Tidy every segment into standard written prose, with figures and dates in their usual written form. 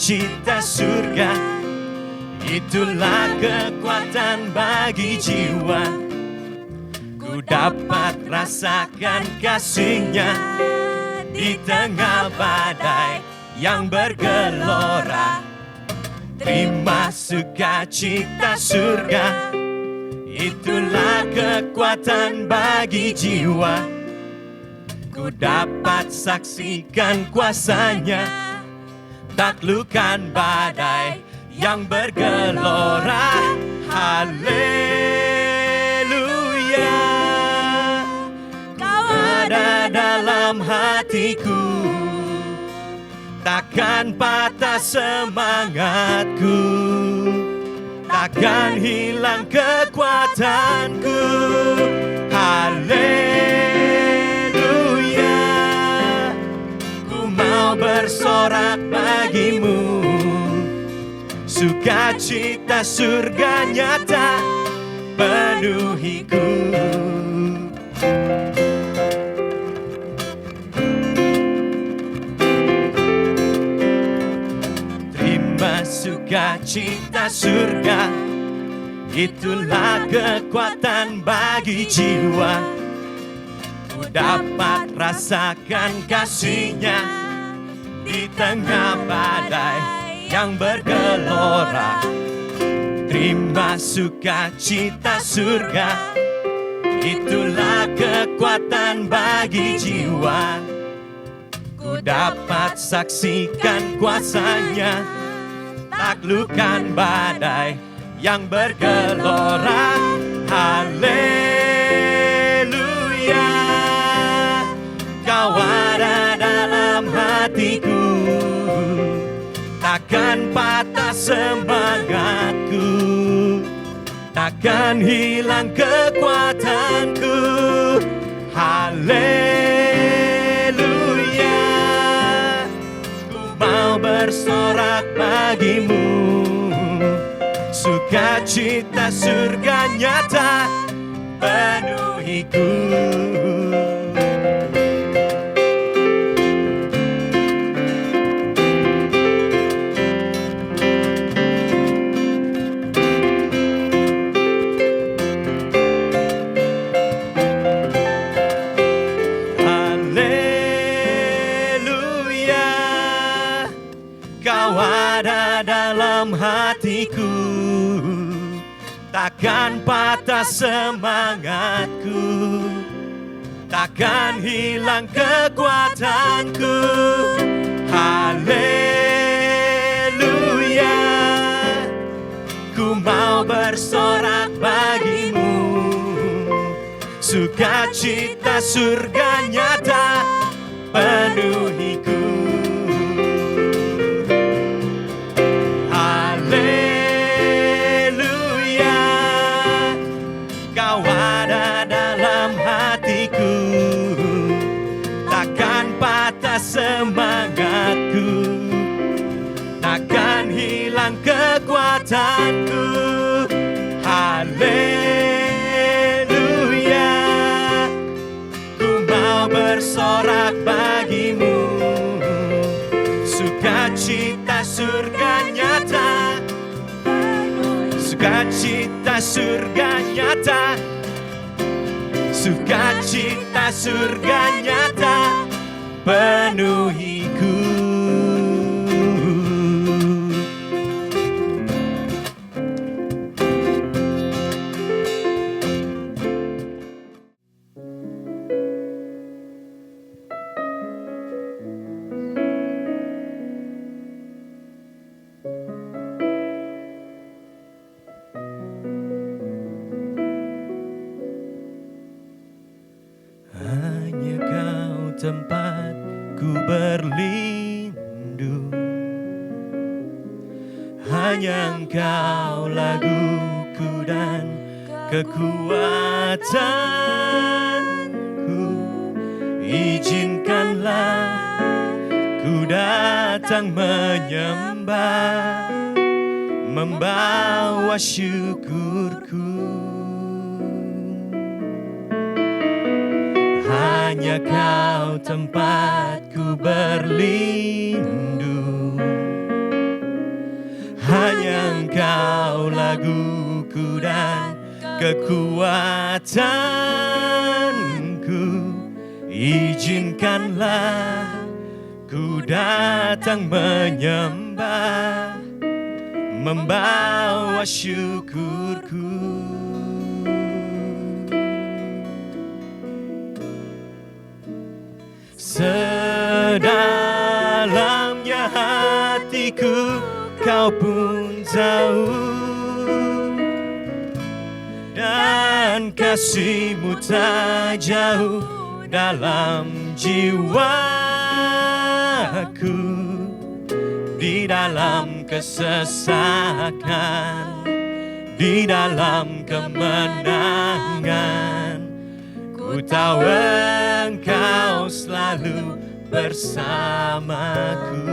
sukacita surga, itulah kekuatan bagi jiwa. Ku dapat rasakan kasih-Nya di tengah badai yang bergelora. Terima sukacita surga, itulah kekuatan bagi jiwa. Ku dapat saksikan kuasa-Nya, taklukkan badai yang bergelora. Haleluya, Kau ada dalam hatiku, takkan patah semangatku, takkan hilang kekuatanku. Haleluya, ku mau bersorak bagimu, sukacita surga nyata penuhiku. Terima sukacita surga, itulah kekuatan bagi jiwa. Ku dapat rasakan kasih-Nya di tengah badai yang bergelora. Terima sukacita surga, itulah kekuatan bagi jiwa. Ku dapat saksikan kuasa-Nya, taklukkan badai yang bergelora. Haleluya, Kau ada dalam hatiku, takkan patah semangatku, takkan hilang kekuatanku. Haleluya, ku mau bersorak bagimu, sukacita surga nyata penuhiku. Kau ada dalam hatiku, takkan patah semangatku, takkan hilang kekuatanku. Haleluya, ku mau bersorak bagimu, sukacita surga nyata penuhiku. Kau ada dalam hatiku, takkan patah semangatku, takkan hilang kekuatanku. Haleluya, ku mau bersorak bagimu, sukacita surga nyata, sukacita surga nyata, sukacita surga nyata penuhiku. Hanya Kau tempatku berlindung, hanya Engkau laguku dan kekuatanku. Izinkanlah ku datang menyembah, membawa syukurku. Hanya Kau tempatku berlindung, hanya Engkau laguku dan kekuatanku. Izinkanlah ku datang menyembah, membawa syukurku. Sedalamnya hatiku Kau pun tahu, dan kasih-Mu tak jauh dalam jiwaku. Di dalam kesesakan, di dalam kemenangan, ku tahu Engkau selalu bersamaku.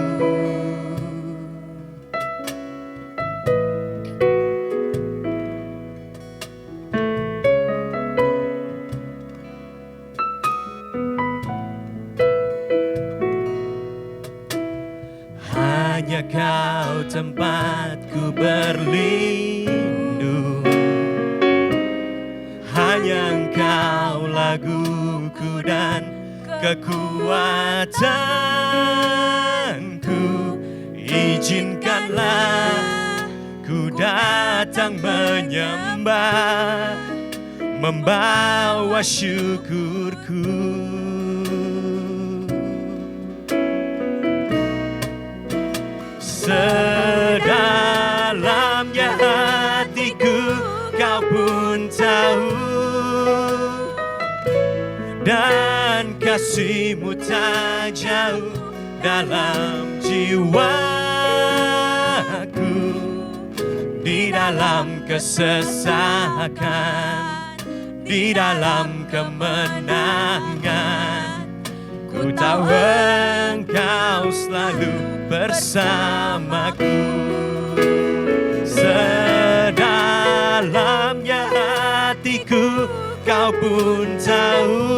Hanya Kau tempatku berlindung, hanya Engkau laguku dan kekuatanku. Izinkanlah ku datang menyembah, membawa syukurku. Sedalamnya hatiku Kau pun tahu, dan kasih-Mu tak jauh dalam jiwaku. Di dalam kesesakan, di dalam kemenangan, ku tahu Engkau selalu bersamaku. Sedalamnya hatiku Kau pun tahu,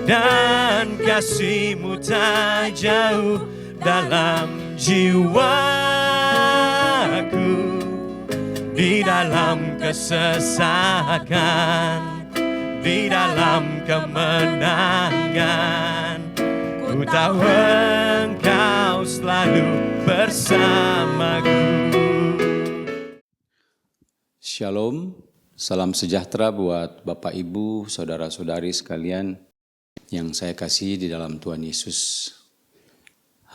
dan kasih-Mu tak jauh dalam jiwaku. Di dalam kesesakan, di dalam kemenangan, ku tahu Engkau selalu bersamaku. Shalom, salam sejahtera buat Bapak Ibu, saudara-saudari sekalian yang saya kasihi di dalam Tuhan Yesus.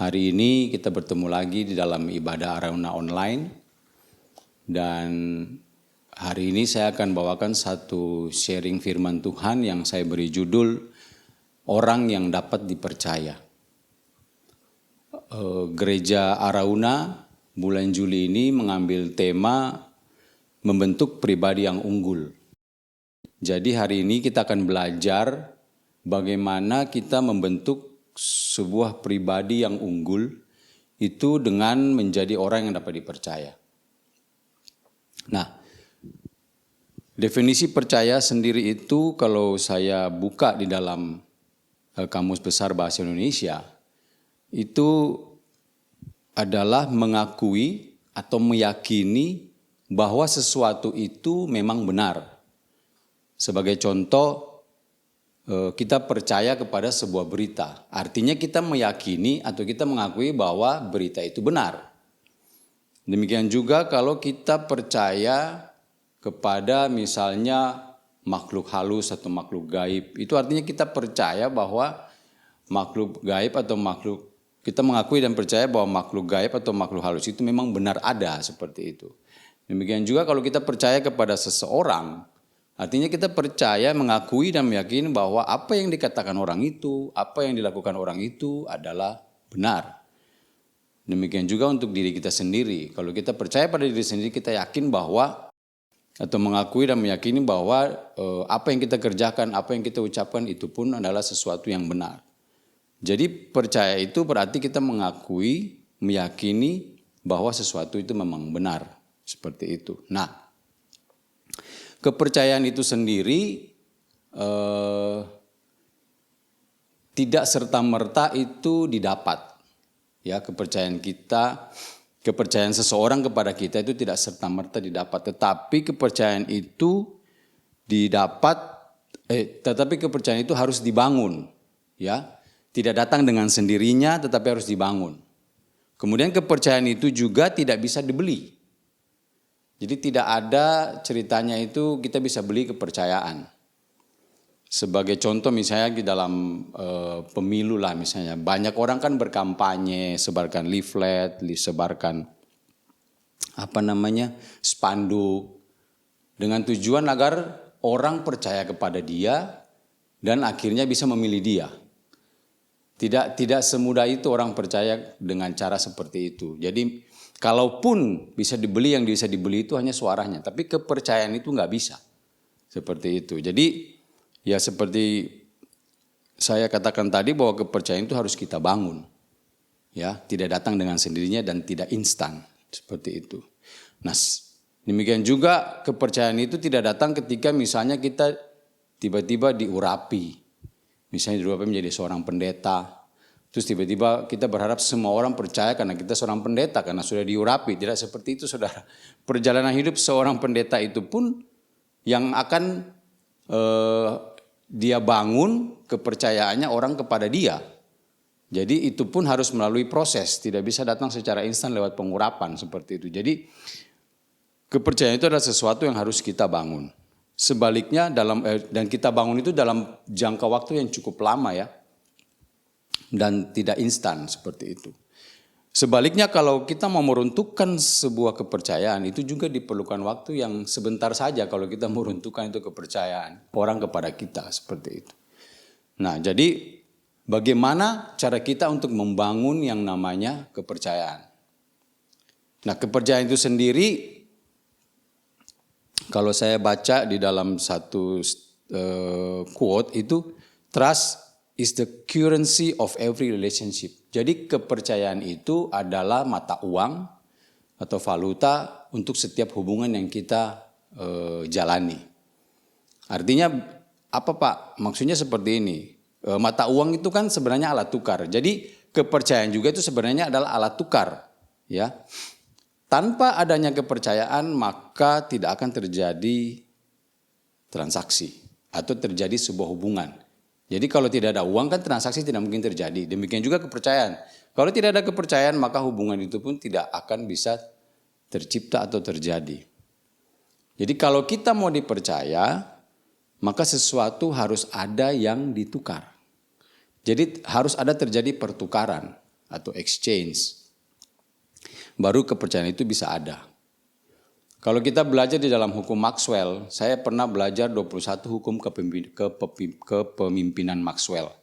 Hari ini kita bertemu lagi di dalam ibadah Arauna online, dan hari ini saya akan bawakan satu sharing firman Tuhan yang saya beri judul Orang yang Dapat Dipercaya. Gereja Arauna bulan Juli ini mengambil tema membentuk pribadi yang unggul. Jadi hari ini kita akan belajar bagaimana kita membentuk sebuah pribadi yang unggul itu dengan menjadi orang yang dapat dipercaya. Nah, definisi percaya sendiri itu kalau saya buka di dalam Kamus Besar Bahasa Indonesia, itu adalah mengakui atau meyakini bahwa sesuatu itu memang benar. Sebagai contoh, kita percaya kepada sebuah berita. Artinya kita meyakini atau kita mengakui bahwa berita itu benar. Demikian juga kalau kita percaya kepada misalnya makhluk halus atau makhluk gaib. Itu artinya kita percaya bahwa makhluk gaib atau kita mengakui dan percaya bahwa makhluk gaib atau makhluk halus itu memang benar ada, seperti itu. Demikian juga kalau kita percaya kepada seseorang, artinya kita percaya, mengakui dan meyakini bahwa apa yang dikatakan orang itu, apa yang dilakukan orang itu adalah benar. Demikian juga untuk diri kita sendiri. Kalau kita percaya pada diri sendiri, kita yakin bahwa atau mengakui dan meyakini bahwa apa yang kita kerjakan, apa yang kita ucapkan itu pun adalah sesuatu yang benar. Jadi percaya itu berarti kita mengakui, meyakini bahwa sesuatu itu memang benar. Seperti itu. Nah, kepercayaan itu sendiri tidak serta-merta itu didapat. Ya, kepercayaan kita kepercayaan seseorang kepada kita itu tidak serta-merta didapat, tetapi kepercayaan itu tetapi kepercayaan itu harus dibangun, ya. Tidak datang dengan sendirinya, tetapi harus dibangun. Kemudian kepercayaan itu juga tidak bisa dibeli. Jadi tidak ada ceritanya itu kita bisa beli kepercayaan. Sebagai contoh misalnya di dalam pemilu lah misalnya, banyak orang kan berkampanye, sebarkan leaflet, sebarkan spanduk dengan tujuan agar orang percaya kepada dia dan akhirnya bisa memilih dia. Tidak semudah itu orang percaya dengan cara seperti itu. Jadi kalaupun bisa dibeli, yang bisa dibeli itu hanya suaranya, tapi kepercayaan itu nggak bisa seperti itu. Jadi ya seperti saya katakan tadi bahwa kepercayaan itu harus kita bangun, ya, tidak datang dengan sendirinya dan tidak instan seperti itu. Nah, demikian juga kepercayaan itu tidak datang ketika misalnya kita tiba-tiba diurapi. Misalnya diurapi menjadi seorang pendeta. Terus tiba-tiba kita berharap semua orang percaya karena kita seorang pendeta, karena sudah diurapi. Tidak seperti itu, saudara. Perjalanan hidup seorang pendeta itu pun yang akan dia bangun kepercayaannya orang kepada dia. Jadi itu pun harus melalui proses. Tidak bisa datang secara instan lewat pengurapan seperti itu. Jadi kepercayaan itu adalah sesuatu yang harus kita bangun. Sebaliknya dan kita bangun itu dalam jangka waktu yang cukup lama, ya. Dan tidak instan seperti itu. Sebaliknya kalau kita mau meruntuhkan sebuah kepercayaan, itu juga diperlukan waktu yang sebentar saja kalau kita meruntuhkan itu kepercayaan orang kepada kita seperti itu. Nah, jadi bagaimana cara kita untuk membangun yang namanya kepercayaan? Nah, kepercayaan itu sendiri, kalau saya baca di dalam satu quote itu, trust is the currency of every relationship. Jadi kepercayaan itu adalah mata uang atau valuta untuk setiap hubungan yang kita jalani. Artinya apa, Pak? Maksudnya seperti ini. Mata uang itu kan sebenarnya alat tukar. Jadi kepercayaan juga itu sebenarnya adalah alat tukar, ya. Tanpa adanya kepercayaan maka tidak akan terjadi transaksi atau terjadi sebuah hubungan. Jadi kalau tidak ada uang kan transaksi tidak mungkin terjadi. Demikian juga kepercayaan. Kalau tidak ada kepercayaan maka hubungan itu pun tidak akan bisa tercipta atau terjadi. Jadi kalau kita mau dipercaya, maka sesuatu harus ada yang ditukar. Jadi harus ada terjadi pertukaran atau exchange. Baru kepercayaan itu bisa ada. Kalau kita belajar di dalam hukum Maxwell, saya pernah belajar 21 hukum kepemimpinan Maxwell.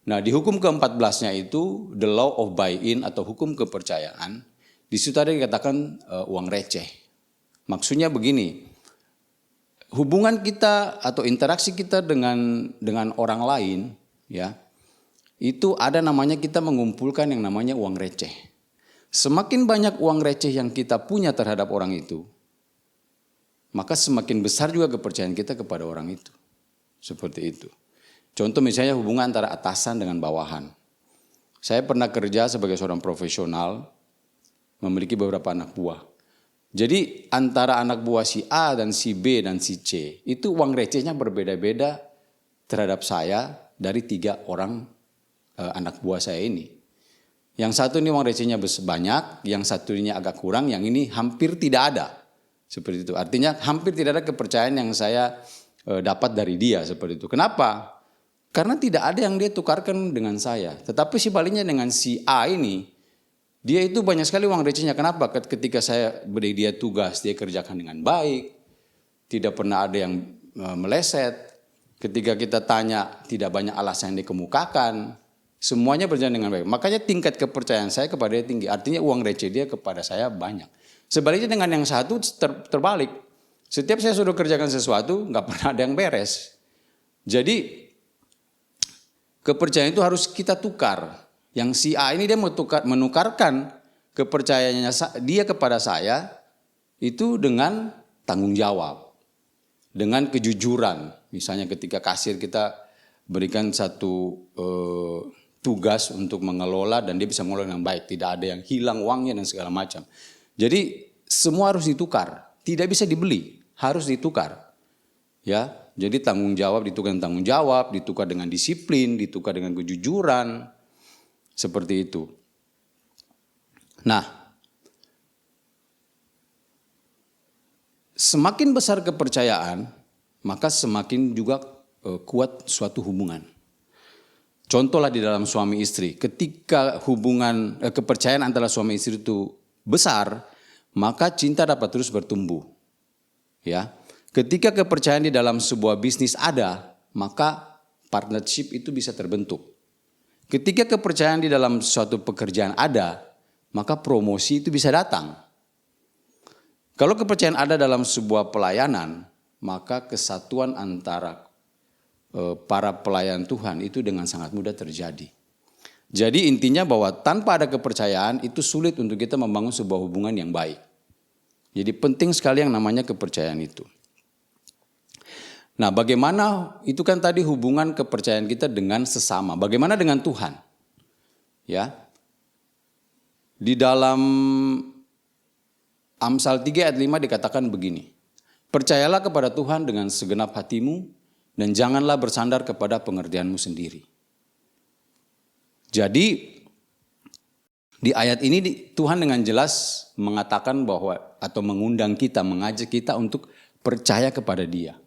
Nah, di hukum ke-14-nya itu, the law of buy-in atau hukum kepercayaan, di situ ada dikatakan uang receh. Maksudnya begini, hubungan kita atau interaksi kita dengan orang lain, ya, itu ada namanya kita mengumpulkan yang namanya uang receh. Semakin banyak uang receh yang kita punya terhadap orang itu, maka semakin besar juga kepercayaan kita kepada orang itu. Seperti itu. Contoh misalnya hubungan antara atasan dengan bawahan. Saya pernah kerja sebagai seorang profesional, memiliki beberapa anak buah. Jadi antara anak buah si A dan si B dan si C, itu uang recehnya berbeda-beda terhadap saya dari 3 orang anak buah saya ini. Yang satu ini uang recehnya banyak, yang satunya agak kurang, yang ini hampir tidak ada. Seperti itu. Artinya hampir tidak ada kepercayaan yang saya dapat dari dia seperti itu. Kenapa? Karena tidak ada yang dia tukarkan dengan saya. Tetapi sebaliknya dengan si A ini, dia itu banyak sekali uang recehnya. Kenapa? Ketika saya beri dia tugas, dia kerjakan dengan baik. Tidak pernah ada yang meleset. Ketika kita tanya, tidak banyak alasan yang dikemukakan. Semuanya berjalan dengan baik. Makanya tingkat kepercayaan saya kepada dia tinggi. Artinya uang receh dia kepada saya banyak. Sebaliknya dengan yang satu terbalik. Setiap saya sudah kerjakan sesuatu, nggak pernah ada yang beres. Jadi kepercayaan itu harus kita tukar. Yang si A ini dia menukarkan kepercayaannya dia kepada saya itu dengan tanggung jawab, dengan kejujuran. Misalnya ketika kasir kita berikan satu tugas untuk mengelola dan dia bisa mengelola dengan baik. Tidak ada yang hilang uangnya dan segala macam. Jadi semua harus ditukar, tidak bisa dibeli, harus ditukar. Ya, jadi tanggung jawab ditukar dengan tanggung jawab, ditukar dengan disiplin, ditukar dengan kejujuran, seperti itu. Nah, semakin besar kepercayaan, maka semakin juga kuat suatu hubungan. Contohlah di dalam suami istri, ketika hubungan kepercayaan antara suami istri itu besar, maka cinta dapat terus bertumbuh. Ya, ketika kepercayaan di dalam sebuah bisnis ada, maka partnership itu bisa terbentuk. Ketika kepercayaan di dalam suatu pekerjaan ada, maka promosi itu bisa datang. Kalau kepercayaan ada dalam sebuah pelayanan, maka kesatuan antara para pelayan Tuhan itu dengan sangat mudah terjadi. Jadi intinya bahwa tanpa ada kepercayaan itu sulit untuk kita membangun sebuah hubungan yang baik. Jadi penting sekali yang namanya kepercayaan itu. Nah, bagaimana itu kan tadi hubungan kepercayaan kita dengan sesama. Bagaimana dengan Tuhan? Ya. Di dalam Amsal 3 ayat 5 dikatakan begini. Percayalah kepada Tuhan dengan segenap hatimu dan janganlah bersandar kepada pengertianmu sendiri. Jadi di ayat ini Tuhan dengan jelas mengatakan bahwa atau mengundang kita, mengajak kita untuk percaya kepada Dia.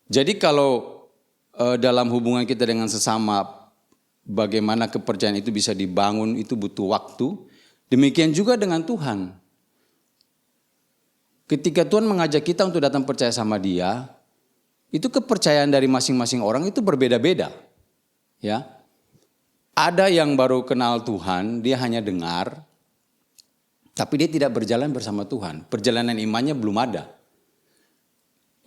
Jadi kalau dalam hubungan kita dengan sesama, bagaimana kepercayaan itu bisa dibangun itu butuh waktu. Demikian juga dengan Tuhan. Ketika Tuhan mengajak kita untuk datang percaya sama Dia, itu kepercayaan dari masing-masing orang itu berbeda-beda. Ya. Ada yang baru kenal Tuhan, dia hanya dengar, tapi dia tidak berjalan bersama Tuhan. Perjalanan imannya belum ada.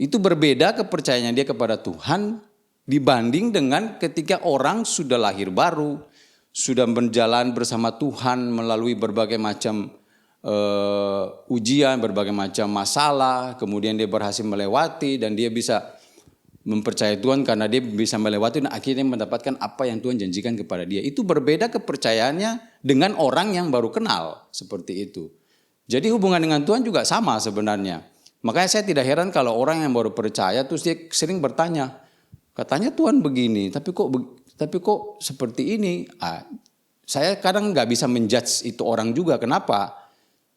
Itu berbeda kepercayaannya dia kepada Tuhan dibanding dengan ketika orang sudah lahir baru, sudah berjalan bersama Tuhan melalui berbagai macam ujian, berbagai macam masalah, kemudian dia berhasil melewati dan dia bisa mempercayai Tuhan karena dia bisa melewati dan akhirnya mendapatkan apa yang Tuhan janjikan kepada dia. Itu berbeda kepercayaannya dengan orang yang baru kenal, seperti itu. Jadi hubungan dengan Tuhan juga sama sebenarnya. Makanya saya tidak heran kalau orang yang baru percaya terus dia sering bertanya, katanya Tuhan begini, tapi kok seperti ini. Saya kadang nggak bisa menjudge itu orang juga. Kenapa?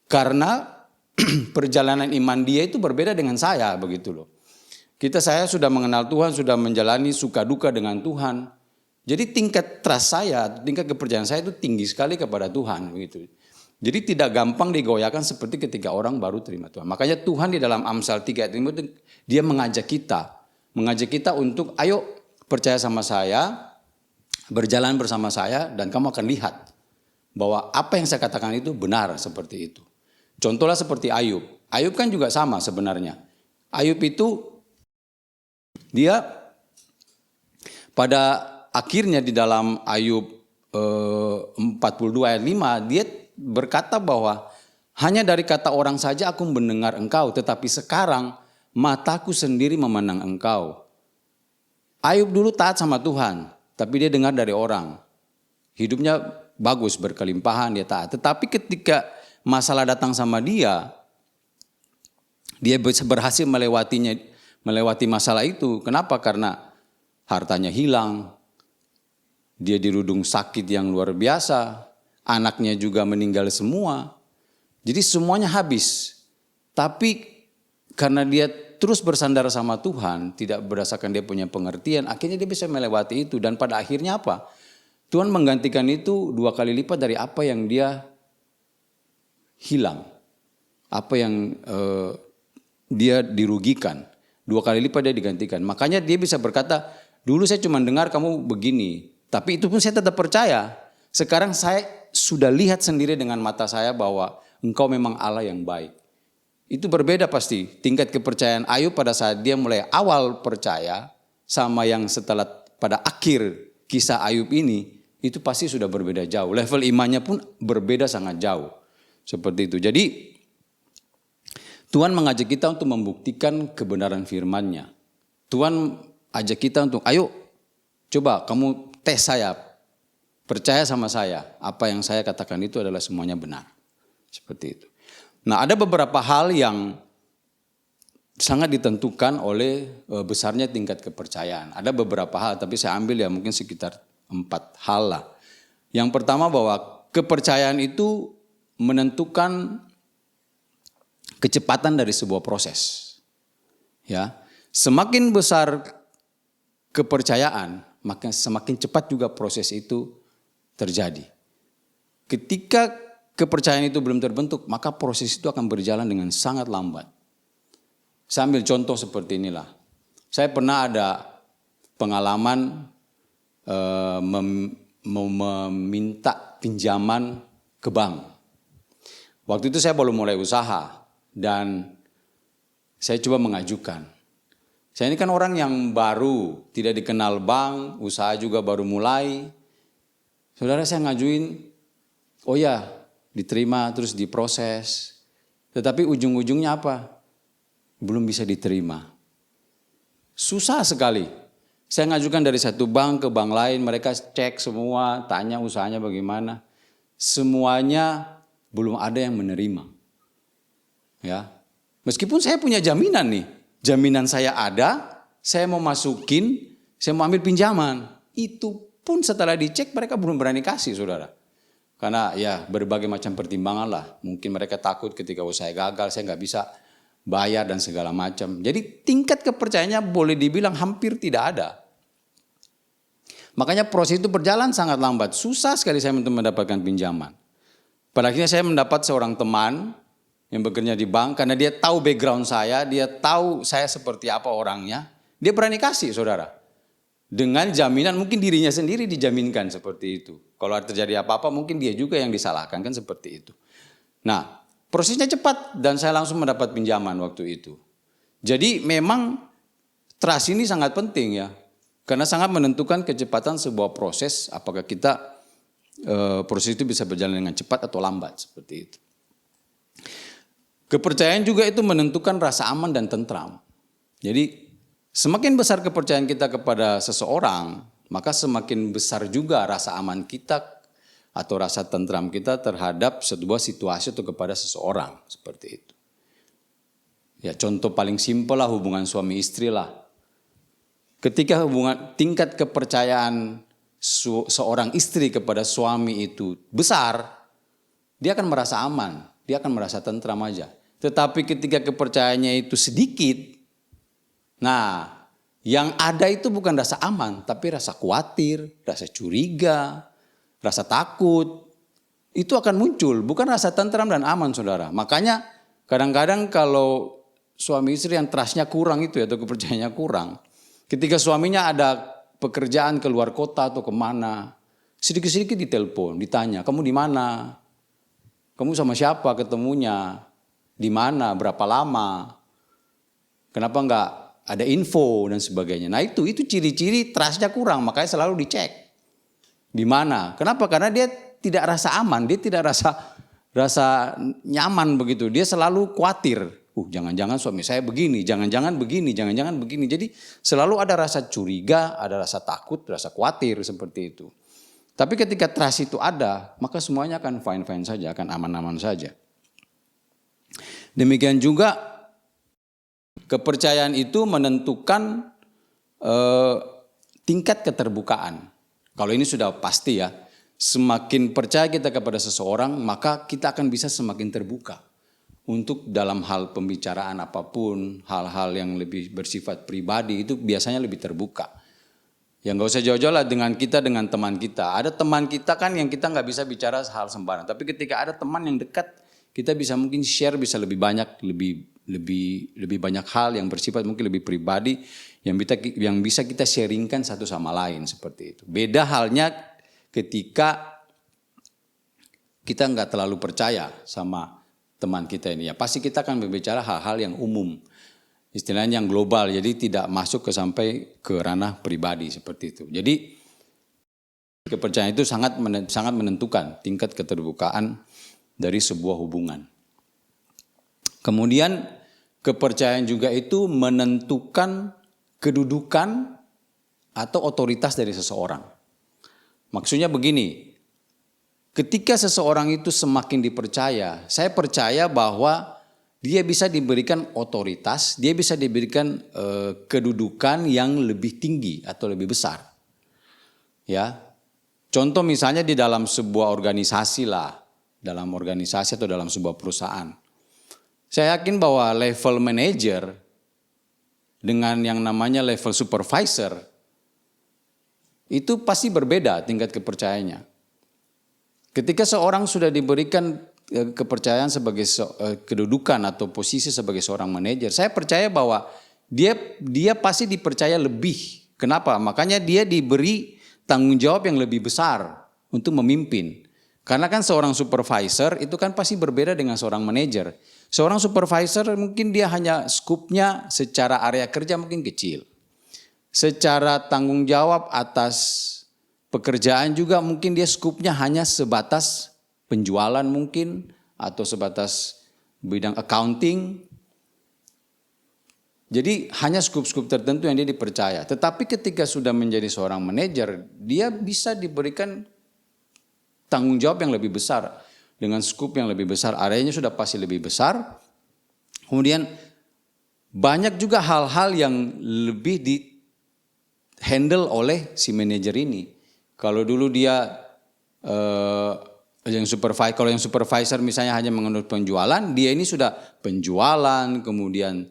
Karena perjalanan iman dia itu berbeda dengan saya, begitu loh. Saya sudah mengenal Tuhan, sudah menjalani suka duka dengan Tuhan. Jadi tingkat trust saya, tingkat kepercayaan saya itu tinggi sekali kepada Tuhan, begitu. Jadi tidak gampang digoyahkan seperti ketika orang baru terima Tuhan. Makanya Tuhan di dalam Amsal 3 ayat 5 itu dia mengajak kita untuk ayo percaya sama saya, berjalan bersama saya dan kamu akan lihat bahwa apa yang saya katakan itu benar seperti itu. Contohnya seperti Ayub. Ayub kan juga sama sebenarnya. Ayub itu dia pada akhirnya di dalam Ayub 42 ayat 5 dia berkata bahwa hanya dari kata orang saja aku mendengar engkau, tetapi sekarang mataku sendiri memandang engkau. Ayub dulu taat sama Tuhan, tapi dia dengar dari orang. Hidupnya bagus, berkelimpahan, dia taat. Tetapi ketika masalah datang sama dia berhasil melewati masalah itu. Kenapa? Karena hartanya hilang, dia dirudung sakit yang luar biasa, anaknya juga meninggal semua. Jadi semuanya habis. Tapi karena dia terus bersandar sama Tuhan, tidak berdasarkan dia punya pengertian, akhirnya dia bisa melewati itu. Dan pada akhirnya apa? Tuhan menggantikan itu 2 kali lipat dari apa yang dia hilang. Apa yang dia dirugikan. 2 kali lipat dia digantikan. Makanya dia bisa berkata, dulu saya cuma dengar kamu begini. Tapi itu pun saya tetap percaya. Sekarang saya sudah lihat sendiri dengan mata saya bahwa engkau memang Allah yang baik. Itu berbeda pasti. Tingkat kepercayaan Ayub pada saat dia mulai awal percaya sama yang setelah pada akhir kisah Ayub ini, itu pasti sudah berbeda jauh. Level imannya pun berbeda sangat jauh. Seperti itu. Jadi Tuhan mengajak kita untuk membuktikan kebenaran firman-Nya. Tuhan ajak kita untuk, ayo coba kamu tes saya. percaya sama saya, apa yang saya katakan itu adalah semuanya benar. Seperti itu. Nah, ada beberapa hal yang sangat ditentukan oleh besarnya tingkat kepercayaan. Ada beberapa hal, tapi saya ambil ya mungkin sekitar 4 hal lah. Yang pertama bahwa kepercayaan itu menentukan kecepatan dari sebuah proses. Ya, semakin besar kepercayaan, maka semakin cepat juga proses itu terjadi. Ketika kepercayaan itu belum terbentuk, maka proses itu akan berjalan dengan sangat lambat. Saya ambil contoh seperti inilah. Saya pernah ada pengalaman meminta pinjaman ke bank. Waktu itu saya baru mulai usaha dan saya coba mengajukan. Saya ini kan orang yang baru, tidak dikenal bank, usaha juga baru mulai. Saudara, saya ngajuin, oh ya diterima terus diproses. Tetapi ujung-ujungnya apa? Belum bisa diterima. Susah sekali. Saya ngajukan dari satu bank ke bank lain, mereka cek semua, tanya usahanya bagaimana. Semuanya belum ada yang menerima. Ya. Meskipun saya punya jaminan nih. Jaminan saya ada, saya mau masukin, saya mau ambil pinjaman. Itu pun setelah dicek mereka belum berani kasih, saudara. Karena ya berbagai macam pertimbangan lah. Mungkin mereka takut ketika usaha gagal, saya nggak bisa bayar dan segala macam. Jadi tingkat kepercayaannya boleh dibilang hampir tidak ada. Makanya proses itu berjalan sangat lambat. Susah sekali saya untuk mendapatkan pinjaman. Pada akhirnya saya mendapat seorang teman yang bekerja di bank. Karena dia tahu background saya, dia tahu saya seperti apa orangnya. Dia berani kasih, saudara. Dengan jaminan mungkin dirinya sendiri dijaminkan seperti itu. Kalau terjadi apa-apa mungkin dia juga yang disalahkan, kan seperti itu. Nah, prosesnya cepat dan saya langsung mendapat pinjaman waktu itu. Jadi memang trust ini sangat penting ya. Karena sangat menentukan kecepatan sebuah proses. Apakah kita proses itu bisa berjalan dengan cepat atau lambat seperti itu. Kepercayaan juga itu menentukan rasa aman dan tentram. Jadi semakin besar kepercayaan kita kepada seseorang, maka semakin besar juga rasa aman kita atau rasa tentram kita terhadap sebuah situasi atau kepada seseorang seperti itu. Ya, contoh paling simpel lah hubungan suami istri lah. Ketika hubungan tingkat kepercayaan seorang istri kepada suami itu besar, dia akan merasa aman, dia akan merasa tentram aja. Tetapi ketika kepercayaannya itu sedikit, nah yang ada itu bukan rasa aman, tapi rasa khawatir, rasa curiga, rasa takut, itu akan muncul, bukan rasa tentram dan aman, saudara. Makanya kadang-kadang kalau suami istri yang trustnya kurang itu atau kepercayaannya kurang, ketika suaminya ada pekerjaan keluar kota atau kemana, sedikit-sedikit ditelepon, ditanya, kamu di mana? Kamu sama siapa ketemunya? Di mana? Berapa lama? Kenapa enggak ada info dan sebagainya? Nah itu ciri-ciri trustnya kurang, makanya selalu dicek. Di mana? Kenapa? Karena dia tidak rasa aman, dia tidak rasa nyaman begitu. Dia selalu khawatir. Jangan-jangan suami saya begini, jangan-jangan begini, jangan-jangan begini. Jadi selalu ada rasa curiga, ada rasa takut, rasa khawatir seperti itu. Tapi ketika trust itu ada, maka semuanya akan fine-fine saja, akan aman-aman saja. Demikian juga kepercayaan itu menentukan tingkat keterbukaan. Kalau ini sudah pasti ya, semakin percaya kita kepada seseorang, maka kita akan bisa semakin terbuka. Untuk dalam hal pembicaraan apapun, hal-hal yang lebih bersifat pribadi itu biasanya lebih terbuka. Ya nggak usah jauh-jauh lah dengan kita, dengan teman kita. Ada teman kita kan yang kita nggak bisa bicara hal sembarang. Tapi ketika ada teman yang dekat, kita bisa mungkin share bisa lebih banyak, lebih banyak hal yang bersifat mungkin lebih pribadi yang bisa kita sharingkan satu sama lain seperti itu. Beda halnya ketika kita nggak terlalu percaya sama teman kita ini, ya pasti kita akan berbicara hal-hal yang umum, istilahnya yang global, jadi tidak masuk sampai ke ranah pribadi seperti itu. Jadi kepercayaan itu sangat menentukan tingkat keterbukaan dari sebuah hubungan. Kemudian kepercayaan juga itu menentukan kedudukan atau otoritas dari seseorang. Maksudnya begini, ketika seseorang itu semakin dipercaya, saya percaya bahwa dia bisa diberikan otoritas, dia bisa diberikan kedudukan yang lebih tinggi atau lebih besar. Ya, contoh misalnya di dalam sebuah organisasi lah, dalam organisasi atau dalam sebuah perusahaan. Saya yakin bahwa level manager dengan yang namanya level supervisor itu pasti berbeda tingkat kepercayaannya. Ketika seorang sudah diberikan kepercayaan sebagai kedudukan atau posisi sebagai seorang manajer, saya percaya bahwa dia pasti dipercaya lebih. Kenapa? Makanya dia diberi tanggung jawab yang lebih besar untuk memimpin. Karena kan seorang supervisor itu kan pasti berbeda dengan seorang manajer. Seorang supervisor mungkin dia hanya skupnya secara area kerja mungkin kecil. Secara tanggung jawab atas pekerjaan juga mungkin dia skupnya hanya sebatas penjualan mungkin atau sebatas bidang accounting. Jadi hanya skup-skup tertentu yang dia dipercaya. Tetapi ketika sudah menjadi seorang manajer, dia bisa diberikan tanggung jawab yang lebih besar. Dengan skup yang lebih besar, areanya sudah pasti lebih besar. Kemudian banyak juga hal-hal yang lebih di-handle oleh si manajer ini. Kalau dulu dia kalau yang supervisor misalnya hanya mengenai penjualan, dia ini sudah penjualan, kemudian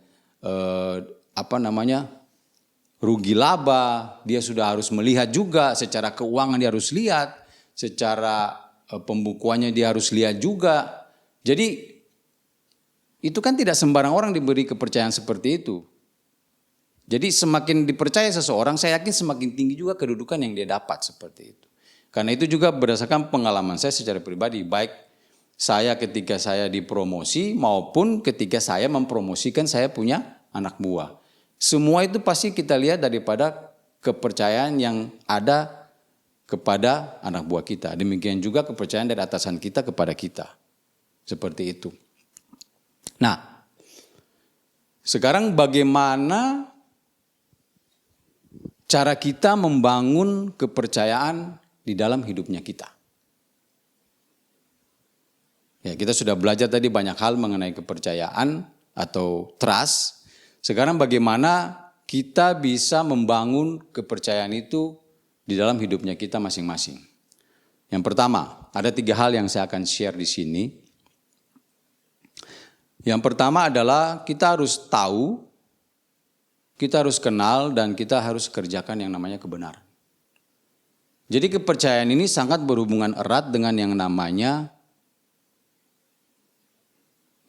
rugi laba, dia sudah harus melihat juga secara keuangan, dia harus lihat, secara pembukuannya dia harus lihat juga. Jadi itu kan tidak sembarang orang diberi kepercayaan seperti itu. Jadi semakin dipercaya seseorang, saya yakin semakin tinggi juga kedudukan yang dia dapat seperti itu. Karena itu juga berdasarkan pengalaman saya secara pribadi, baik saya ketika saya dipromosi maupun ketika saya mempromosikan saya punya anak buah. Semua itu pasti kita lihat daripada kepercayaan yang ada kepada anak buah kita. Demikian juga kepercayaan dari atasan kita kepada kita. Seperti itu. Nah, sekarang bagaimana cara kita membangun kepercayaan di dalam hidupnya kita? Ya, kita sudah belajar tadi banyak hal mengenai kepercayaan atau trust. Sekarang bagaimana kita bisa membangun kepercayaan itu di dalam hidupnya kita masing-masing. Yang pertama, ada 3 hal yang saya akan share di sini. Yang pertama adalah kita harus tahu, kita harus kenal, dan kita harus kerjakan yang namanya kebenaran. Jadi kepercayaan ini sangat berhubungan erat dengan yang namanya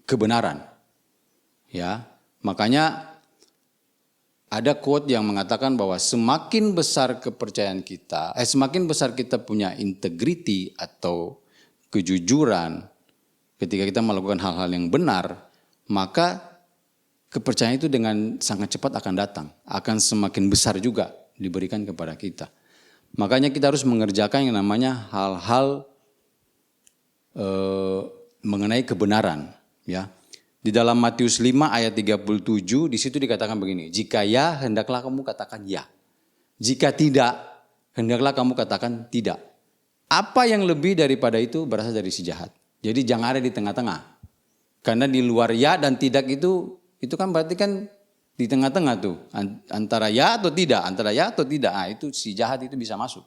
kebenaran. Ya, makanya ada quote yang mengatakan bahwa semakin besar kepercayaan kita, semakin besar kita punya integriti atau kejujuran ketika kita melakukan hal-hal yang benar, maka kepercayaan itu dengan sangat cepat akan datang, akan semakin besar juga diberikan kepada kita. Makanya kita harus mengerjakan yang namanya hal-hal mengenai kebenaran. Ya, di dalam Matius 5 ayat 37 di situ dikatakan begini, jika ya hendaklah kamu katakan ya, jika tidak hendaklah kamu katakan tidak. Apa yang lebih daripada itu berasal dari si jahat. Jadi jangan ada di tengah-tengah. Karena di luar ya dan tidak itu kan berarti kan di tengah-tengah tuh, antara ya atau tidak, antara ya atau tidak. Nah, itu si jahat itu bisa masuk.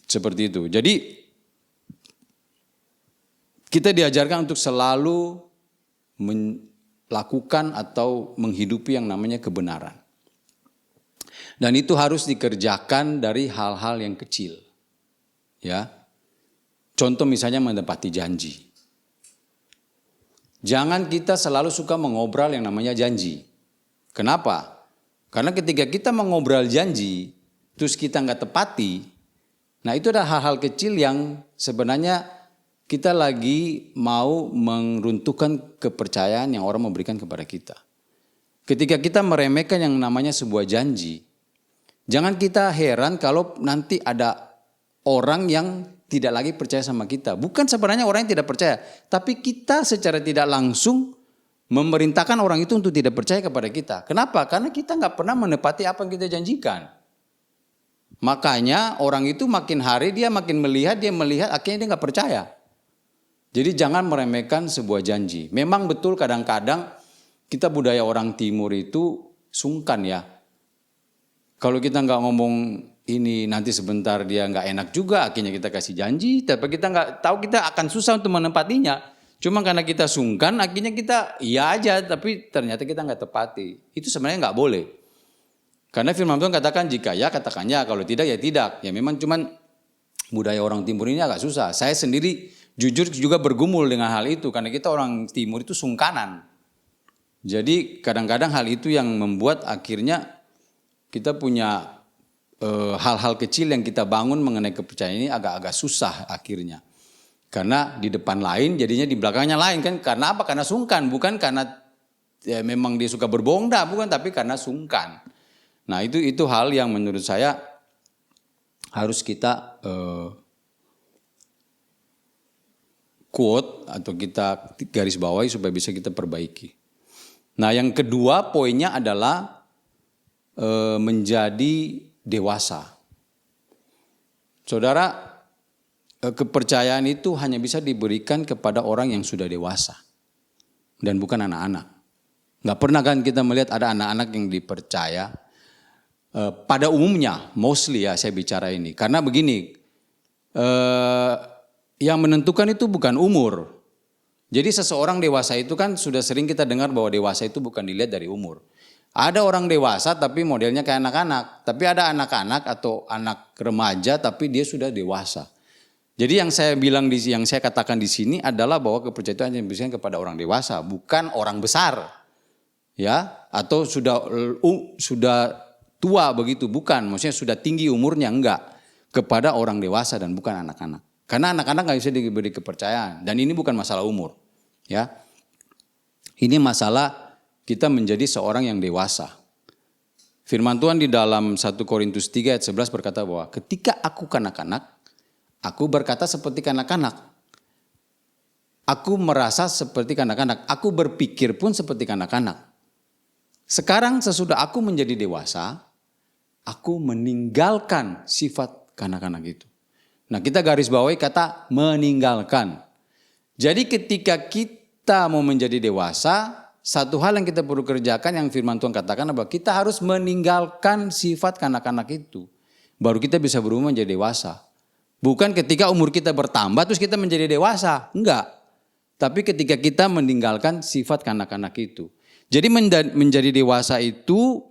Seperti itu. Jadi kita diajarkan untuk selalu melakukan atau menghidupi yang namanya kebenaran. Dan itu harus dikerjakan dari hal-hal yang kecil. Ya. Contoh misalnya menepati janji. Jangan kita selalu suka mengobrol yang namanya janji. Kenapa? Karena ketika kita mengobrol janji, terus kita nggak tepati, nah itu adalah hal-hal kecil yang sebenarnya kita lagi mau meruntuhkan kepercayaan yang orang memberikan kepada kita. Ketika kita meremehkan yang namanya sebuah janji, jangan kita heran kalau nanti ada orang yang tidak lagi percaya sama kita. Bukan sebenarnya orang yang tidak percaya, tapi kita secara tidak langsung memerintahkan orang itu untuk tidak percaya kepada kita. Kenapa? Karena kita nggak pernah menepati apa yang kita janjikan. Makanya orang itu makin hari dia makin melihat, akhirnya dia nggak percaya. Jadi jangan meremehkan sebuah janji. Memang betul kadang-kadang kita budaya orang timur itu sungkan ya. Kalau kita nggak ngomong ini nanti sebentar dia nggak enak juga, akhirnya kita kasih janji, tapi kita nggak tahu kita akan susah untuk menepatinya. Cuma karena kita sungkan, akhirnya kita iya aja, tapi ternyata kita nggak tepati. Itu sebenarnya nggak boleh. Karena firman Tuhan katakan jika ya katakan ya, kalau tidak ya tidak. Ya memang cuman budaya orang timur ini agak susah. Saya sendiri jujur juga bergumul dengan hal itu, karena kita orang timur itu sungkanan. Jadi kadang-kadang hal itu yang membuat akhirnya kita punya hal-hal kecil yang kita bangun mengenai kepercayaan ini agak-agak susah akhirnya. Karena di depan lain jadinya di belakangnya lain kan. Karena apa? Karena sungkan, bukan karena ya, memang dia suka berbohong, bukan, tapi karena sungkan. Nah itu hal yang menurut saya harus kita quote atau kita garis bawahi supaya bisa kita perbaiki. Nah yang kedua poinnya adalah menjadi dewasa. Saudara, kepercayaan itu hanya bisa diberikan kepada orang yang sudah dewasa dan bukan anak-anak. Nggak pernah kan kita melihat ada anak-anak yang dipercaya. Pada umumnya, mostly ya saya bicara ini. Karena begini, yang menentukan itu bukan umur. Jadi seseorang dewasa itu kan sudah sering kita dengar bahwa dewasa itu bukan dilihat dari umur. Ada orang dewasa tapi modelnya kayak anak-anak. Tapi ada anak-anak atau anak remaja tapi dia sudah dewasa. Jadi yang saya bilang yang saya katakan di sini adalah bahwa kepercayaan itu hanya diberikan kepada orang dewasa, bukan orang besar. Ya, atau sudah tua begitu, bukan. Maksudnya sudah tinggi umurnya, enggak. Kepada orang dewasa dan bukan anak-anak. Karena anak-anak nggak bisa diberi kepercayaan. Dan ini bukan masalah umur. Ya, ini masalah kita menjadi seorang yang dewasa. Firman Tuhan di dalam 1 Korintus 3 ayat 11 berkata bahwa ketika aku kanak-kanak, aku berkata seperti kanak-kanak. Aku merasa seperti kanak-kanak. Aku berpikir pun seperti kanak-kanak. Sekarang sesudah aku menjadi dewasa, aku meninggalkan sifat kanak-kanak itu. Nah kita garis bawahi kata meninggalkan. Jadi ketika kita mau menjadi dewasa, satu hal yang kita perlu kerjakan yang firman Tuhan katakan adalah kita harus meninggalkan sifat kanak-kanak itu. Baru kita bisa berubah menjadi dewasa. Bukan ketika umur kita bertambah terus kita menjadi dewasa. Enggak. Tapi ketika kita meninggalkan sifat kanak-kanak itu. Jadi menjadi dewasa itu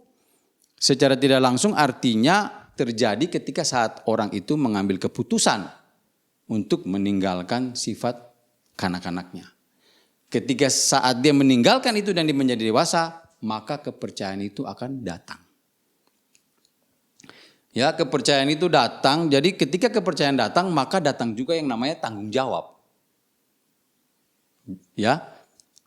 secara tidak langsung artinya terjadi ketika saat orang itu mengambil keputusan untuk meninggalkan sifat kanak-kanaknya. Ketika saat dia meninggalkan itu dan dia menjadi dewasa, maka kepercayaan itu akan datang. Ya, kepercayaan itu datang. Jadi ketika kepercayaan datang, maka datang juga yang namanya tanggung jawab. Ya,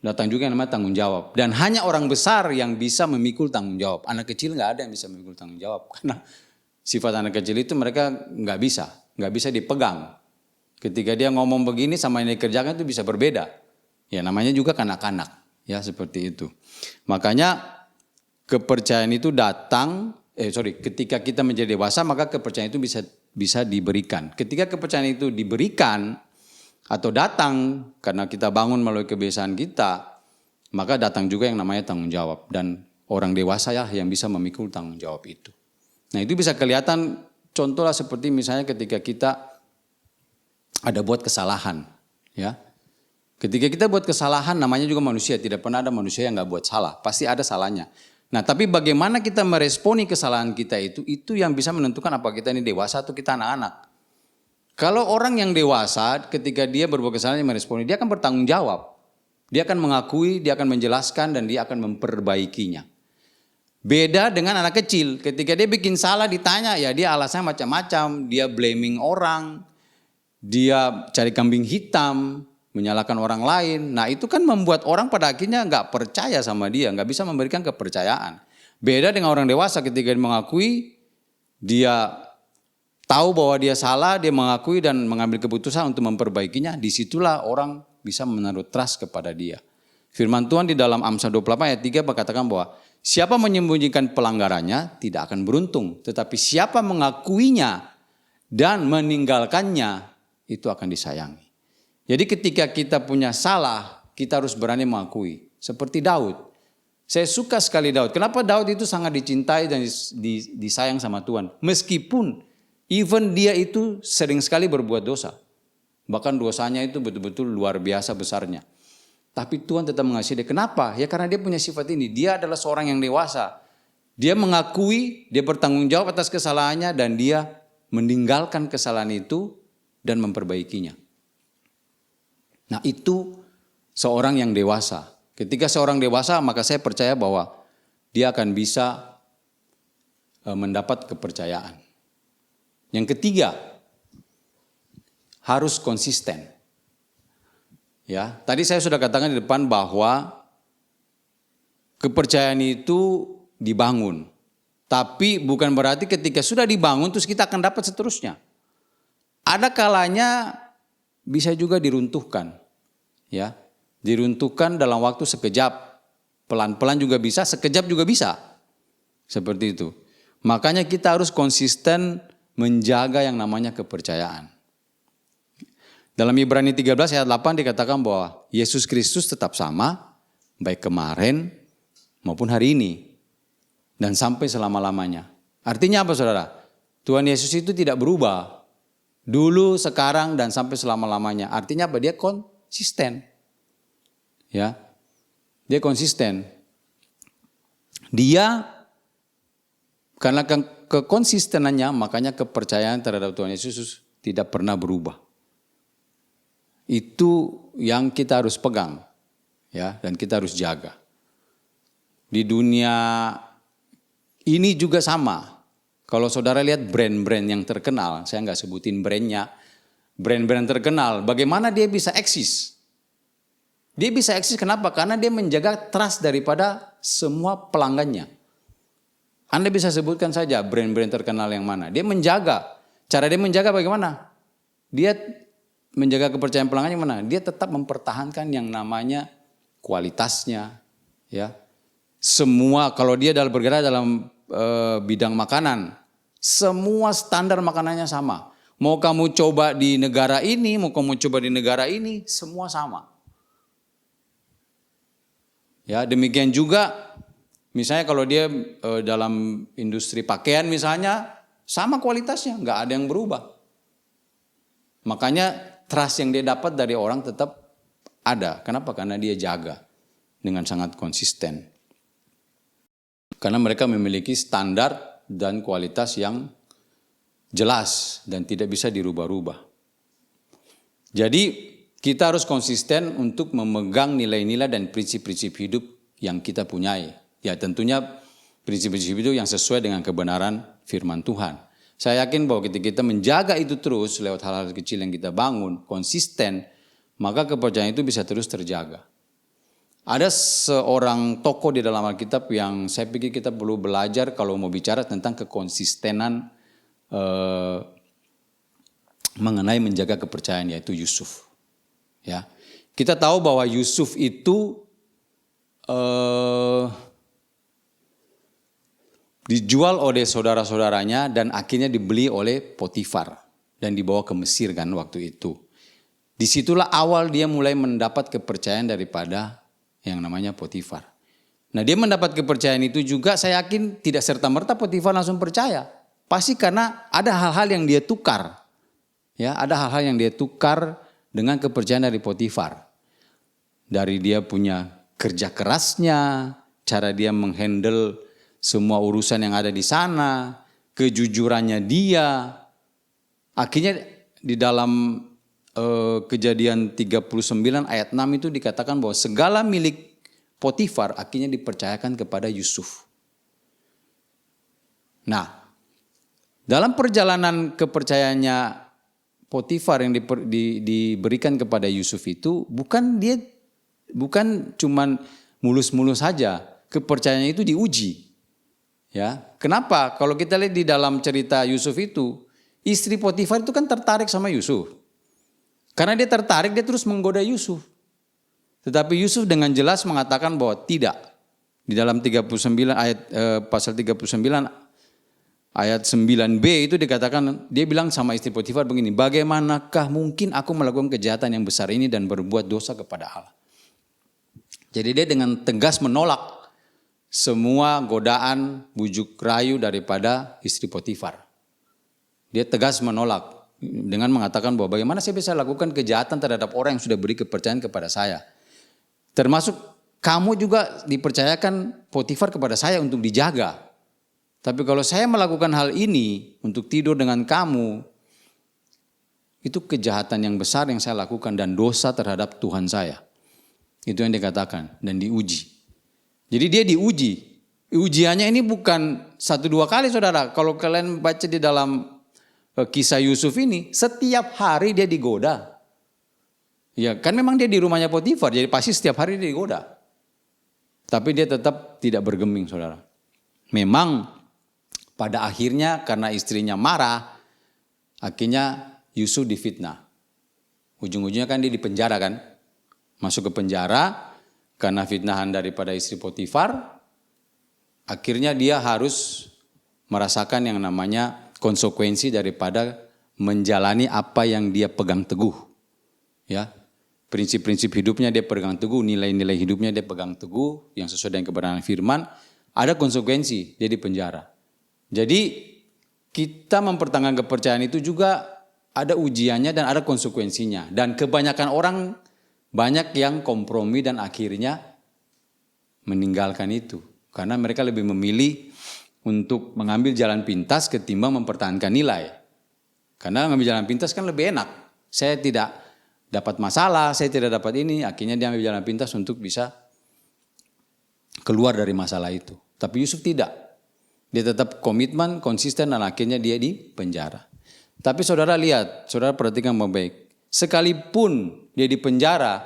datang juga yang namanya tanggung jawab. Dan hanya orang besar yang bisa memikul tanggung jawab. Anak kecil nggak ada yang bisa memikul tanggung jawab. Karena sifat anak kecil itu mereka nggak bisa dipegang. Ketika dia ngomong begini sama yang dikerjakan itu bisa berbeda. Ya namanya juga kanak-kanak, ya seperti itu. Makanya kepercayaan itu datang, ketika kita menjadi dewasa maka kepercayaan itu bisa diberikan. Ketika kepercayaan itu diberikan atau datang karena kita bangun melalui kebiasaan kita, maka datang juga yang namanya tanggung jawab. Dan orang dewasa ya yang bisa memikul tanggung jawab itu. Nah itu bisa kelihatan contohnya seperti misalnya ketika kita ada buat kesalahan, ya. Ketika kita buat kesalahan, namanya juga manusia, tidak pernah ada manusia yang nggak buat salah, pasti ada salahnya. Nah, tapi bagaimana kita meresponi kesalahan kita itu yang bisa menentukan apa kita ini dewasa atau kita anak-anak. Kalau orang yang dewasa, ketika dia berbuat kesalahan, meresponi, dia akan bertanggung jawab. Dia akan mengakui, dia akan menjelaskan, dan dia akan memperbaikinya. Beda dengan anak kecil, ketika dia bikin salah ditanya, ya dia alasannya macam-macam, dia blaming orang, dia cari kambing hitam, menyalahkan orang lain. Nah itu kan membuat orang pada akhirnya nggak percaya sama dia, nggak bisa memberikan kepercayaan. Beda dengan orang dewasa ketika dia mengakui, dia tahu bahwa dia salah, dia mengakui dan mengambil keputusan untuk memperbaikinya. Disitulah orang bisa menaruh trust kepada dia. Firman Tuhan di dalam Amsal 28 ayat 3 berkatakan bahwa siapa menyembunyikan pelanggarannya tidak akan beruntung. Tetapi siapa mengakuinya dan meninggalkannya itu akan disayangi. Jadi ketika kita punya salah, kita harus berani mengakui. Seperti Daud. Saya suka sekali Daud. Kenapa Daud itu sangat dicintai dan disayang sama Tuhan. Meskipun even dia itu sering sekali berbuat dosa. Bahkan dosanya itu betul-betul luar biasa besarnya. Tapi Tuhan tetap mengasihi dia. Kenapa? Ya karena dia punya sifat ini. Dia adalah seorang yang dewasa. Dia mengakui, dia bertanggung jawab atas kesalahannya dan dia meninggalkan kesalahan itu dan memperbaikinya. Nah itu seorang yang dewasa. Ketika seorang dewasa maka saya percaya bahwa dia akan bisa mendapat kepercayaan. Yang ketiga, harus konsisten. Ya, tadi saya sudah katakan di depan bahwa kepercayaan itu dibangun. Tapi bukan berarti ketika sudah dibangun terus kita akan dapat seterusnya. Ada kalanya bisa juga diruntuhkan. Ya, diruntuhkan dalam waktu sekejap. Pelan-pelan juga bisa, sekejap juga bisa. Seperti itu. Makanya kita harus konsisten menjaga yang namanya kepercayaan. Dalam Ibrani 13 ayat 8 dikatakan bahwa Yesus Kristus tetap sama, baik kemarin maupun hari ini, dan sampai selama-lamanya. Artinya apa saudara? Tuhan Yesus itu tidak berubah, dulu, sekarang, dan sampai selama-lamanya. Artinya apa? Dia konsisten. Ya, dia konsisten. Dia, karena kekonsistenannya, makanya kepercayaan terhadap Tuhan Yesus tidak pernah berubah. Itu yang kita harus pegang, ya, dan kita harus jaga. Di dunia ini juga sama. Kalau saudara lihat brand-brand yang terkenal, saya nggak sebutin brandnya, brand-brand terkenal, bagaimana dia bisa eksis? Dia bisa eksis kenapa? Karena dia menjaga trust daripada semua pelanggannya. Anda bisa sebutkan saja brand-brand terkenal yang mana. Dia menjaga. Cara dia menjaga bagaimana? Dia menjaga kepercayaan pelanggannya mana? Dia tetap mempertahankan yang namanya kualitasnya, ya. Semua kalau dia bergerak dalam bidang makanan, semua standar makanannya sama. Mau kamu coba di negara ini, mau kamu coba di negara ini, semua sama. Ya, demikian juga misalnya kalau dia dalam industri pakaian misalnya, sama kualitasnya, nggak ada yang berubah. Makanya trust yang dia dapat dari orang tetap ada. Kenapa? Karena dia jaga dengan sangat konsisten. Karena mereka memiliki standar dan kualitas yang jelas dan tidak bisa dirubah-rubah. Jadi kita harus konsisten untuk memegang nilai-nilai dan prinsip-prinsip hidup yang kita punyai. Ya tentunya prinsip-prinsip hidup yang sesuai dengan kebenaran firman Tuhan. Saya yakin bahwa ketika kita menjaga itu terus lewat hal-hal kecil yang kita bangun, konsisten, maka kepercayaan itu bisa terus terjaga. Ada seorang tokoh di dalam Alkitab yang saya pikir kita perlu belajar kalau mau bicara tentang kekonsistenan mengenai menjaga kepercayaan, yaitu Yusuf. Ya, kita tahu bahwa Yusuf itu dijual oleh saudara-saudaranya dan akhirnya dibeli oleh Potifar dan dibawa ke Mesir kan waktu itu. Disitulah awal dia mulai mendapat kepercayaan daripada yang namanya Potifar. Nah dia mendapat kepercayaan itu juga saya yakin tidak serta-merta Potifar langsung percaya. Pasti karena ada hal-hal yang dia tukar. Ya, ada hal-hal yang dia tukar dengan kepercayaan dari Potifar. Dari dia punya kerja kerasnya, cara dia menghandle semua urusan yang ada di sana, kejujurannya dia. Akhirnya di dalam Kejadian 39 ayat 6 itu dikatakan bahwa segala milik Potifar akhirnya dipercayakan kepada Yusuf. Nah, dalam perjalanan kepercayaannya Potifar yang diberikan kepada Yusuf itu bukan cuman mulus-mulus saja, kepercayaannya itu diuji. Ya, kenapa? Kalau kita lihat di dalam cerita Yusuf itu, istri Potifar itu kan tertarik sama Yusuf. Karena dia tertarik, dia terus menggoda Yusuf. Tetapi Yusuf dengan jelas mengatakan bahwa tidak. di dalam 39 ayat pasal 39 ayat 9b itu dikatakan, dia bilang sama istri Potifar begini, bagaimanakah mungkin aku melakukan kejahatan yang besar ini dan berbuat dosa kepada Allah. Jadi dia dengan tegas menolak semua godaan, bujuk rayu daripada istri Potifar. Dia tegas menolak dengan mengatakan bahwa bagaimana saya bisa lakukan kejahatan terhadap orang yang sudah beri kepercayaan kepada saya. Termasuk kamu juga dipercayakan Potifar kepada saya untuk dijaga. Tapi kalau saya melakukan hal ini untuk tidur dengan kamu, itu kejahatan yang besar yang saya lakukan dan dosa terhadap Tuhan saya. Itu yang dikatakan dan diuji. Jadi dia diuji. Ujiannya ini bukan 1-2 kali saudara. Kalau kalian baca di dalam kisah Yusuf ini, setiap hari dia digoda. Ya kan memang dia di rumahnya Potifar, jadi pasti setiap hari dia digoda. Tapi dia tetap tidak bergeming saudara. Memang pada akhirnya karena istrinya marah, akhirnya Yusuf difitnah. Ujung-ujungnya kan dia dipenjara kan. Masuk ke penjara karena fitnahan daripada istri Potifar. Akhirnya dia harus merasakan yang namanya konsekuensi daripada menjalani apa yang dia pegang teguh. Ya. Prinsip-prinsip hidupnya dia pegang teguh, nilai-nilai hidupnya dia pegang teguh yang sesuai dengan kebenaran firman, ada konsekuensi, dia dipenjara. Jadi kita mempertahankan kepercayaan itu juga ada ujiannya dan ada konsekuensinya. Dan kebanyakan orang banyak yang kompromi dan akhirnya meninggalkan itu. Karena mereka lebih memilih untuk mengambil jalan pintas ketimbang mempertahankan nilai. Karena mengambil jalan pintas kan lebih enak. Saya tidak dapat masalah, saya tidak dapat ini, akhirnya dia ambil jalan pintas untuk bisa keluar dari masalah itu. Tapi Yusuf tidak. Dia tetap komitmen, konsisten dan akhirnya dia di penjara. Tapi saudara lihat, saudara perhatikan baik-baik. Sekalipun dia di penjara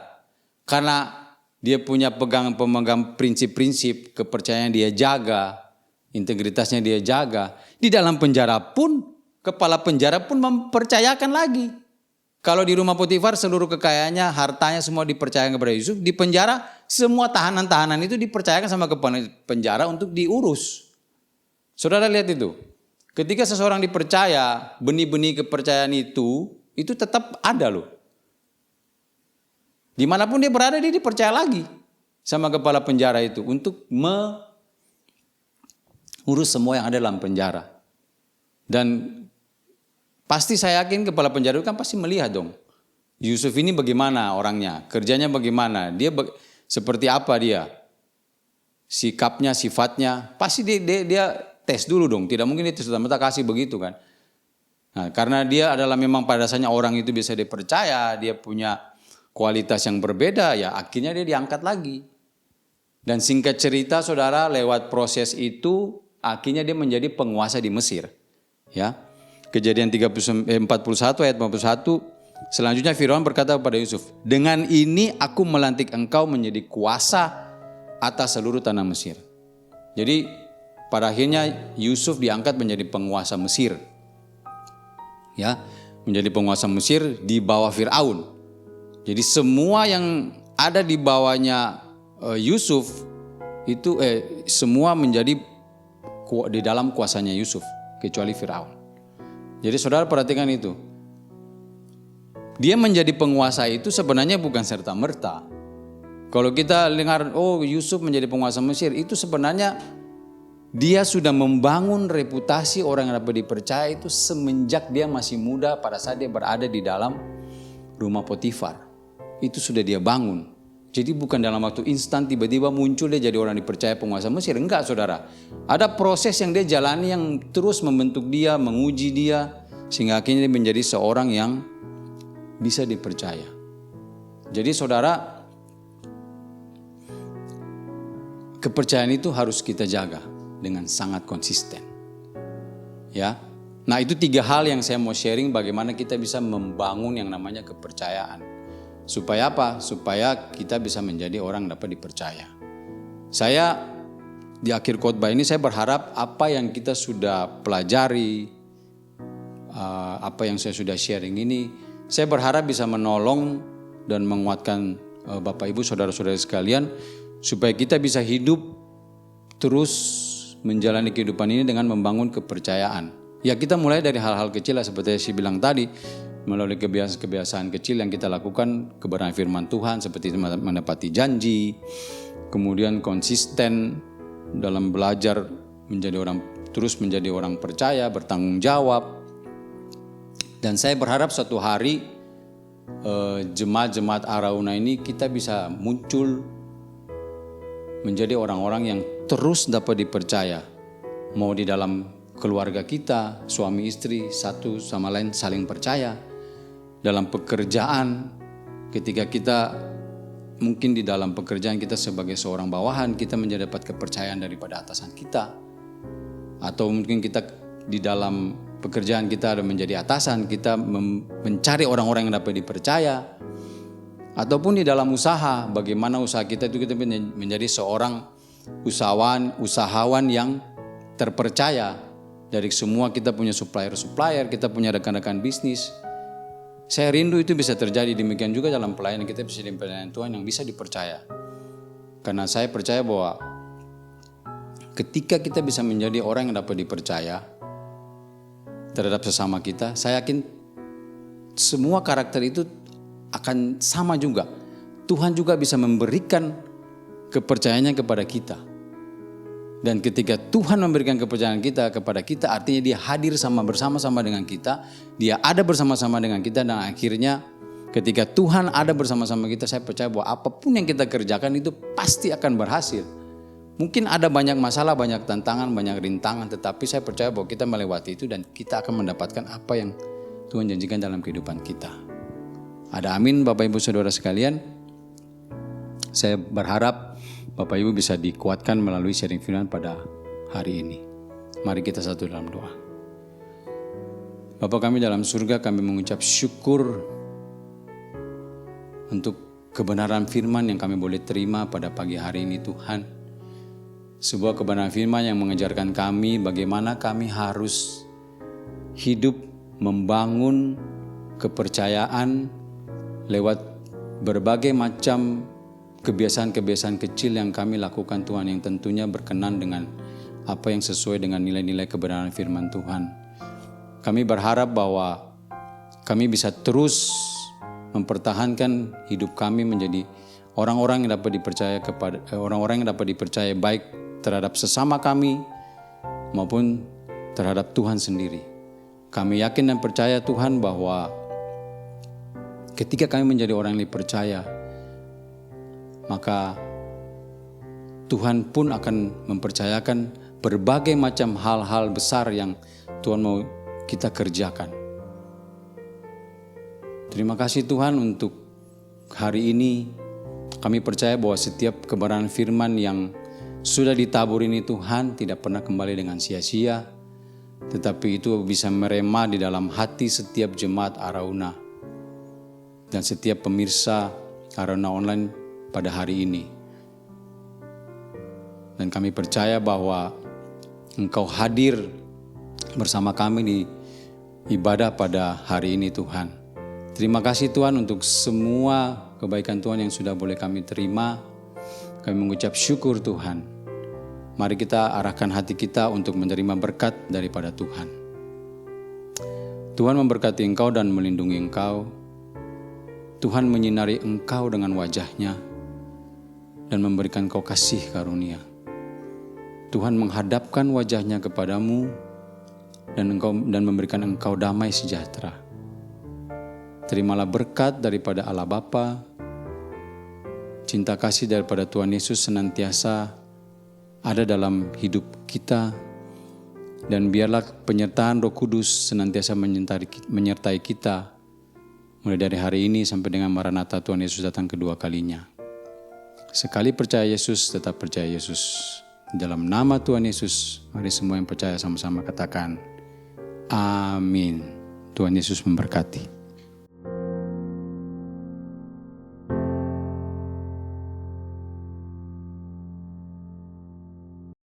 karena dia punya pemegang prinsip-prinsip, kepercayaan dia jaga, integritasnya dia jaga. Di dalam penjara pun, kepala penjara pun mempercayakan lagi. Kalau di rumah Potifar seluruh kekayaannya, hartanya semua dipercayakan kepada Yusuf. Di penjara semua tahanan-tahanan itu dipercayakan sama kepala penjara untuk diurus. Saudara lihat itu. Ketika seseorang dipercaya, benih-benih kepercayaan itu tetap ada loh. Dimanapun dia berada dia dipercaya lagi sama kepala penjara itu untuk mengurus semua yang ada dalam penjara. Dan pasti saya yakin kepala penjara itu kan pasti melihat dong. Yusuf ini bagaimana orangnya, kerjanya bagaimana, dia seperti apa dia, sikapnya, sifatnya. Pasti dia tes dulu dong, tidak mungkin dia serta-merta kasih begitu kan. Nah, karena dia adalah memang pada dasarnya orang itu bisa dipercaya, dia punya kualitas yang berbeda, ya akhirnya dia diangkat lagi. Dan singkat cerita saudara, lewat proses itu akhirnya dia menjadi penguasa di Mesir. Ya. Kejadian 41 ayat 51, selanjutnya Firaun berkata kepada Yusuf, dengan ini aku melantik engkau menjadi kuasa atas seluruh tanah Mesir. Jadi pada akhirnya Yusuf diangkat menjadi penguasa Mesir. Ya, menjadi penguasa Mesir di bawah Firaun. Jadi semua yang ada di bawahnya Yusuf itu semua menjadi di dalam kuasanya Yusuf kecuali Firaun. Jadi saudara perhatikan itu. Dia menjadi penguasa itu sebenarnya bukan serta-merta. Kalau kita dengar, oh Yusuf menjadi penguasa Mesir, itu sebenarnya dia sudah membangun reputasi orang yang dapat dipercaya itu semenjak dia masih muda pada saat dia berada di dalam rumah Potifar. Itu sudah dia bangun. Jadi bukan dalam waktu instan tiba-tiba muncul dia jadi orang dipercaya penguasa Mesir. Enggak saudara. Ada proses yang dia jalani yang terus membentuk dia, menguji dia. Sehingga akhirnya dia menjadi seorang yang bisa dipercaya. Jadi saudara, kepercayaan itu harus kita jaga dengan sangat konsisten. Ya. Nah itu 3 hal yang saya mau sharing bagaimana kita bisa membangun yang namanya kepercayaan. Supaya apa? Supaya kita bisa menjadi orang dapat dipercaya. Saya di akhir khotbah ini saya berharap apa yang kita sudah pelajari, apa yang saya sudah sharing ini, saya berharap bisa menolong dan menguatkan Bapak Ibu Saudara-saudara sekalian supaya kita bisa hidup terus menjalani kehidupan ini dengan membangun kepercayaan. Ya, kita mulai dari hal-hal kecil lah, seperti saya bilang tadi, melalui kebiasaan-kebiasaan kecil yang kita lakukan, kebenaran firman Tuhan seperti menepati janji, kemudian konsisten dalam belajar terus menjadi orang percaya, bertanggung jawab. Dan saya berharap suatu hari jemaat-jemaat Arauna ini kita bisa muncul menjadi orang-orang yang terus dapat dipercaya, mau di dalam keluarga kita, suami istri satu sama lain saling percaya, dalam pekerjaan, ketika kita mungkin di dalam pekerjaan kita sebagai seorang bawahan, kita dapat kepercayaan daripada atasan kita, atau mungkin kita di dalam pekerjaan kita ada menjadi atasan, kita mencari orang-orang yang dapat dipercaya, ataupun di dalam usaha, bagaimana usaha kita itu kita menjadi seorang usahawan yang terpercaya. Dari semua kita punya supplier, kita punya rekan-rekan bisnis. Saya rindu itu bisa terjadi, demikian juga dalam pelayanan kita bisa di pelayanan Tuhan yang bisa dipercaya. Karena saya percaya bahwa ketika kita bisa menjadi orang yang dapat dipercaya terhadap sesama kita, saya yakin semua karakter itu akan sama juga. Tuhan juga bisa memberikan kepercayaannya kepada kita. Dan ketika Tuhan memberikan kepercayaan kita kepada kita, artinya dia hadir bersama-sama dengan kita, dia ada bersama-sama dengan kita, dan akhirnya ketika Tuhan ada bersama-sama kita, saya percaya bahwa apapun yang kita kerjakan itu pasti akan berhasil. Mungkin ada banyak masalah, banyak tantangan, banyak rintangan, tetapi saya percaya bahwa kita melewati itu dan kita akan mendapatkan apa yang Tuhan janjikan dalam kehidupan kita. Ada amin Bapak Ibu Saudara sekalian. Saya berharap Bapak Ibu bisa dikuatkan melalui sharing firman pada hari ini. Mari kita satu dalam doa. Bapa kami dalam surga, kami mengucap syukur untuk kebenaran firman yang kami boleh terima pada pagi hari ini Tuhan. Sebuah kebenaran firman yang mengajarkan kami bagaimana kami harus hidup membangun kepercayaan lewat berbagai macam kebiasaan-kebiasaan kecil yang kami lakukan Tuhan, yang tentunya berkenan dengan apa yang sesuai dengan nilai-nilai kebenaran firman Tuhan. Kami berharap bahwa kami bisa terus mempertahankan hidup kami menjadi orang-orang yang dapat dipercaya baik terhadap sesama kami maupun terhadap Tuhan sendiri. Kami yakin dan percaya Tuhan bahwa ketika kami menjadi orang yang dipercaya, maka Tuhan pun akan mempercayakan berbagai macam hal-hal besar yang Tuhan mau kita kerjakan. Terima kasih Tuhan untuk hari ini. Kami percaya bahwa setiap kebenaran firman yang sudah ditabur ini Tuhan tidak pernah kembali dengan sia-sia, tetapi itu bisa merema di dalam hati setiap jemaat Arauna dan setiap pemirsa Arauna Online pada hari ini. Dan kami percaya bahwa Engkau hadir bersama kami di ibadah pada hari ini Tuhan. Terima kasih Tuhan untuk semua kebaikan Tuhan yang sudah boleh kami terima. Kami mengucap syukur Tuhan. Mari kita arahkan hati kita untuk menerima berkat daripada Tuhan. Tuhan memberkati engkau dan melindungi engkau. Tuhan menyinari engkau dengan wajah-Nya dan memberikan kau kasih karunia. Tuhan menghadapkan wajah-Nya kepadamu dan memberikan engkau damai sejahtera. Terimalah berkat daripada Allah Bapa, cinta kasih daripada Tuhan Yesus senantiasa ada dalam hidup kita, dan biarlah penyertaan Roh Kudus senantiasa menyertai kita mulai dari hari ini sampai dengan Maranatha Tuhan Yesus datang kedua kalinya. Sekali percaya Yesus, tetap percaya Yesus. Dalam nama Tuhan Yesus, mari semua yang percaya sama-sama katakan, amin. Tuhan Yesus memberkati.